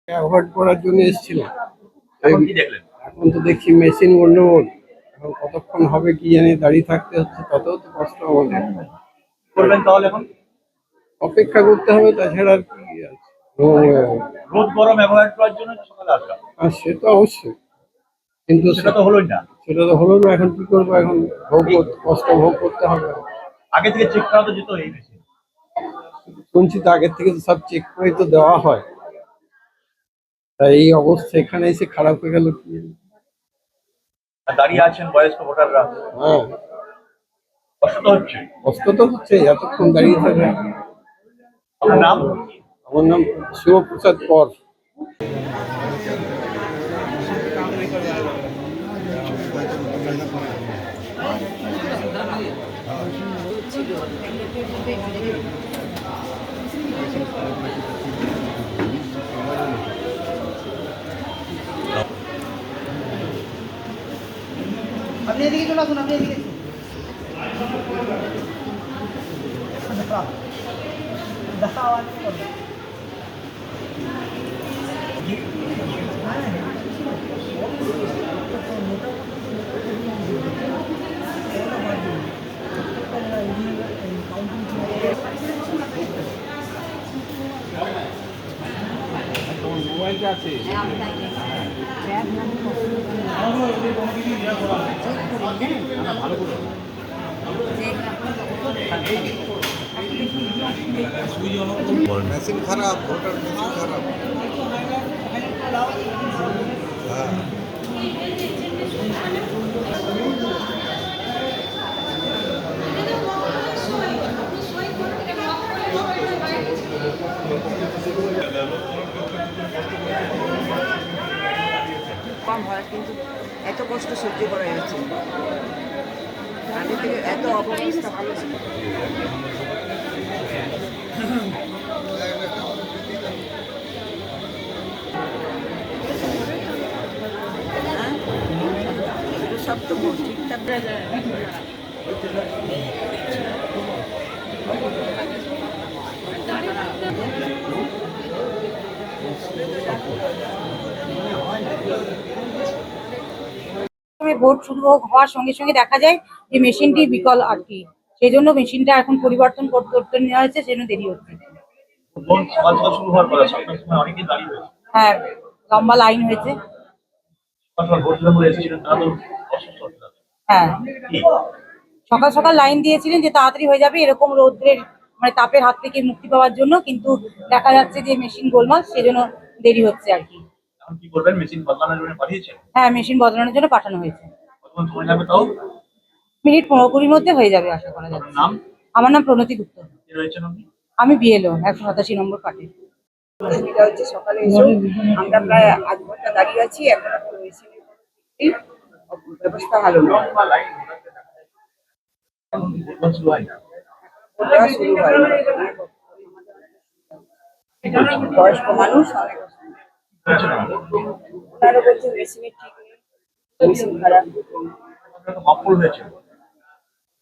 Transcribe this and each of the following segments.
Avoid করার জন্য এসেছিলাম। এখন কি দেখলেন? এখন তো দেখছি মেশিন গন্ডগোল। এখন কতক্ষণ হবে কি জানি, দাঁড়িয়ে থাকতে হচ্ছে, ততও তো কষ্ট আমাদের। করবেন তাহলে এখন? অপেক্ষা করতে হবে, তাছাড়া আর কি আছে। রোদ গরম অ্যাভয়েড করার জন্য সকালে আসলাম। আর সে তো অবশ্যই, কিন্তু সেটা তো হলোই না। সেটা তো হলো না। এখন কি করবো, এখন কষ্ট ভোগ করতে হবে। আগে থেকে চেক করা তো যেত এই মেশিন। শুনছি তো আগের থেকে তো সব চেক করে তো দেওয়া হয়, তাই এই অবস্থা এখানে এসে খারাপ হয়ে গেল কি জানি। আর দাঁড়িয়ে আছেন বয়স্ক ভোটাররা, হ্যাঁ, কষ্ট তো হচ্ছে। কষ্ট তো হচ্ছে এতক্ষণ দাঁড়িয়ে থাকে। আপনার নাম? আমার নাম শিবপ্রসাদ কর। আপনি এদিকে চলে আসুন, আপনি এদিকে দেখা আওয়াজ করবেন। মোবাইলটা আছে। মেশিন খারাপ, ভোটার মেশিন খারাপ। হ্যাঁ, কম হয়, কিন্তু এত কষ্ট সহ্য করা যাচ্ছে। আগে থেকে এত অবস্থা ভালো ছিল। সব তো ঠিকঠাক ভোট শুরু হওয়ার সঙ্গে সঙ্গে দেখা যায় যে মেশিনটি বিকল আর কি, সেই জন্য মেশিনটা এখন পরিবর্তন করতে নেওয়া হয়েছে, সেজন্য দেরি হচ্ছে। সকাল সকাল শুরু হওয়ার কথা, সকাল সময় অনেকেই দাঁড়িয়ে রয়েছে। হ্যাঁ, লম্বা লাইন হয়েছে। সকাল সকাল ভোট দিতে এসেছিলেন, তারা তো অসুস্থ হতে হবে। হ্যাঁ, কি? সকাল সকাল লাইন দিয়েছিলেন যে তাড়াতাড়ি হয়ে যাবে এরকম রৌদ্রের মানে তাপের হাত থেকে মুক্তি পাওয়ার জন্য, কিন্তু দেখা যাচ্ছে যে মেশিন গোলমাল, সেজন্য দেরি হচ্ছে আর কি। এখন কি করবেন? মেশিন বদলানোর জন্য পাঠিয়েছেন? হ্যাঁ, মেশিন বদলানোর জন্য পাঠানো হয়েছে। কতক্ষণ সময় লাগবে তাও? মিনিট 15-20 মধ্যে হয়ে যাবে আশা করা যাচ্ছে। নাম? আমার নাম প্রণতি গুপ্ত। কি রয়েছেন আপনি? আমি বিএলও 187 নম্বর পার্টি। অসুবিধা হচ্ছে। সকালে এসে আমরা প্রায় আধ ঘন্টা দাঁড়িয়ে আছি, এখন মেশিনের ব্যবস্থা ভালো না। এখন কি ভোট শুরু হয় না? ওটা শুরু হয় বয়স্ক মানুষ অনেক হয়েছে না? ওনারা বলছেন মেশিনের ঠিক নেই, মেশিন খারাপ। আপনার তো মকপল হয়েছিল,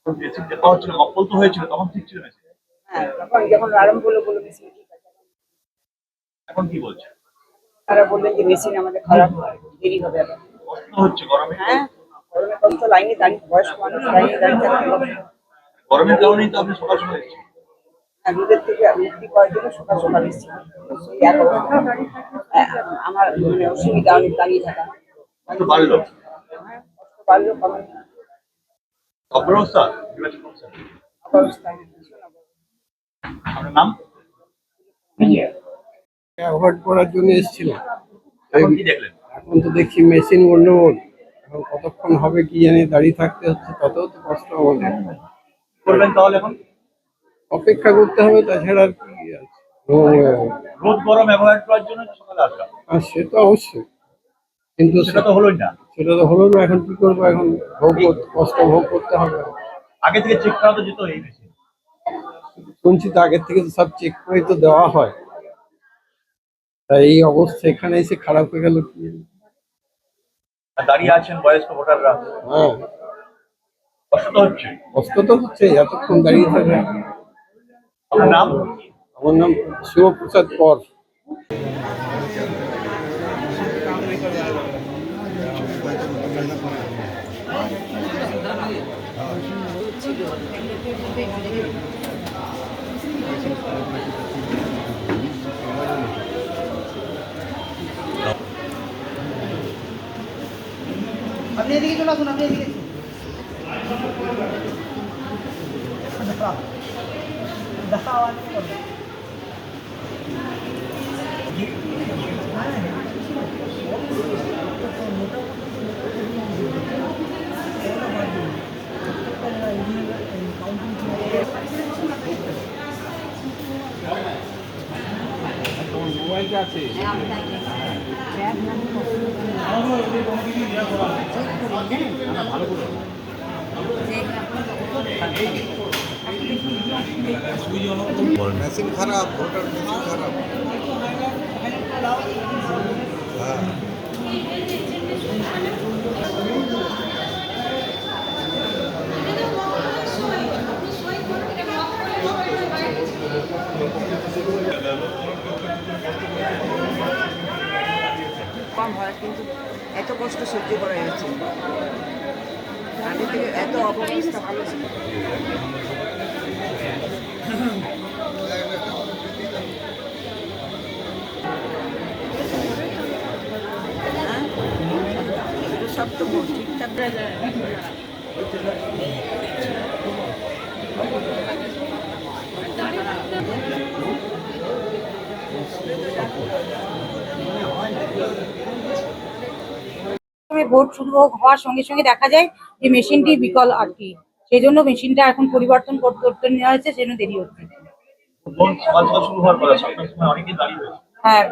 মেশিন দেখা হচ্ছিল, মকপল তো হয়েছিল, তখন ঠিক ছিল মেশিন। হ্যাঁ, তখন যখন আরম্ভ হলো বলে মেশিন ঠিক আছে। এখন কি বলছে? তারা বললেন যে মেশিন আমাদের খারাপ, দেরি হবে আবার। কষ্ট হচ্ছে গরমে। হ্যাঁ, গরমে কষ্ট, লাইনে দাঁড়িয়ে বয়স্ক মানুষ লাইনে দাঁড়িয়ে থাকতে হবে। গরমের কারণেই তো আপনি সকাল সকাল এসেছেন। আর রোদের থেকে মুক্তি পাওয়ার জন্য সকাল সকাল এসেছি। এই এক অবস্থা। আমার মানে অসুবিধা অনেক দাঁড়িয়ে থাকা। কত বাড়লো? হ্যাঁ, কষ্ট বাড়লো, কমে না। অব্যবস্থা নির্বাচন করছেন। অবস্থা আপনার নাম? অ্যাভয়েড করার জন্য এসেছিলাম। এখন কি দেখলেন? এখন তো দেখছি মেশিন গন্ডগোল। এখন কতক্ষণ হবে কি জানি, দাঁড়িয়ে থাকতে হচ্ছে, ততও তো কষ্ট আমাদের। করবেন তাহলে এখন? অপেক্ষা করতে হবে, তাছাড়া আর কি আছে। রোদ গরম অ্যাভয়েড করার জন্য সকালে আসলাম। আর সে তো অবশ্যই, কিন্তু সেটা তো হলোই না। সেটা তো হলো না। এখন কি করবো, এখন কষ্ট ভোগ করতে হবে। আগে থেকে চেক করা তো যেত এই মেশিন। শুনছি তো আগের থেকে তো সব চেক করে তো দেওয়া হয়, তাই এই অবস্থা এখানে এসে খারাপ হয়ে গেল কি জানি। আর দাঁড়িয়ে আছেন বয়স্ক ভোটাররা, হ্যাঁ, কষ্ট তো হচ্ছে। কষ্ট তো হচ্ছে এতক্ষণ দাঁড়িয়ে থাকে। আপনার নাম? আমার নাম শিবপ্রসাদ কর। আপনি এদিকে চলে আসুন, আপনি এদিকে দেখা আওয়াজ করবে। মোবাইলটা আছে মেশিন খারাপ, ভোটার মেশিন খারাপ। হ্যাঁ, কম হয়, কিন্তু এত কষ্ট সহ্য করা যাচ্ছে। আগে থেকে এত অবস্থা ভালো ছিল। সব তো ঠিকঠাক ভোট শুরু হওয়ার সঙ্গে সঙ্গে দেখা যায় যে মেশিনটি বিকল আর কি, সেই জন্য মেশিনটা এখন পরিবর্তন করতে নেওয়া হয়েছে, সেজন্য দেরি হচ্ছে। ভোট সকাল সকাল শুরু হওয়ার পরে সকাল সময় অনেকেই দাঁড়িয়ে রয়েছে। হ্যাঁ,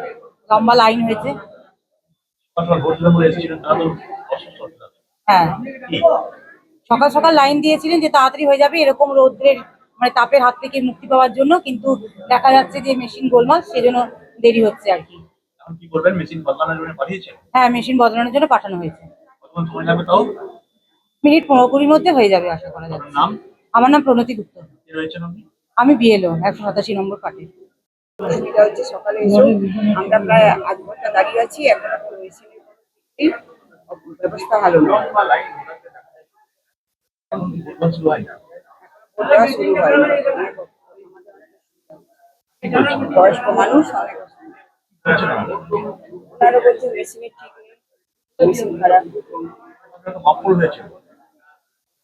লম্বা লাইন হয়েছে। সকাল সকাল ভোট দিতে এসেছিলেন, তারা তো অসুস্থ হচ্ছে। হ্যাঁ, কি সকাল সকাল লাইন দিয়েছিলেন যে তাড়াতাড়ি হয়ে যাবে এরকম রৌদ্রের মানে তাপের হাত থেকে মুক্তি পাওয়ার জন্য, কিন্তু দেখা যাচ্ছে যে মেশিন গোলমাল, সেজন্য দেরি হচ্ছে আর কি। এখন কি করবেন? মেশিন বদলানোর জন্য পাঠিয়েছেন? হ্যাঁ, মেশিন বদলানোর জন্য পাঠানো হয়েছে। কতক্ষণ সময় লাগবে তাও? মিনিট 15-20 মধ্যে হয়ে যাবে আশা করা যাচ্ছে। নাম আমার নাম প্রণতি গুপ্ত, কি রয়েছেন আপনি? আমি বিএলও 187 নম্বর পার্টি। অসুবিধা হচ্ছে, সকালে এসেও আমরা প্রায় আধ ঘন্টা দাঁড়িয়ে আছি, এখন মেশিনের ব্যবস্থা ভালো না। এখন কি ভোট শুরু হয় না? ভোট দেওয়া শুরু হয় বয়স্ক মানুষ অনেক হয়েছে না? ওনারা বলছেন মেশিনের ঠিক নেই, মেশিন খারাপ। আপনার তো মকপল হয়েছিল,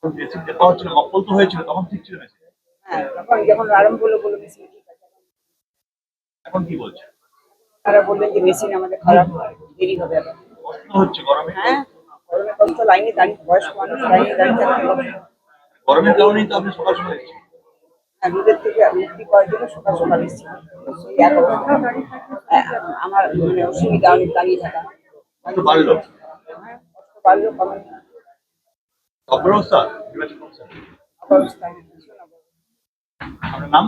মেশিন দেখা হচ্ছিল, মকপল তো হয়েছিল, তখন ঠিক ছিল মেশিন। হ্যাঁ, তখন যখন আরম্ভ হলো বলে মেশিন ঠিক আছে। এখন কি বলছে? তারা বললেন যে মেশিন আমাদের খারাপ, দেরি হবে আবার। কষ্ট হচ্ছে গরমে। হ্যাঁ, গরমে কষ্ট, লাইনে দাঁড়িয়ে বয়স্ক মানুষ লাইনে দাঁড়িয়ে থাকতে হবে। গরমের কারণেই তো আপনি সকাল সকাল এসেছেন। আর রোদের থেকে মুক্তি পাওয়ার জন্য সকাল সকাল এসেছি। সেই এক অবস্থা। আমার মানে অসুবিধা, অনেক দাঁড়িয়ে থাকা। কত বাড়লো? হ্যাঁ, কষ্ট বাড়লো, কমে অব্যবস্থা নির্বাচন করছেন। অবস্থা। আপনার নাম?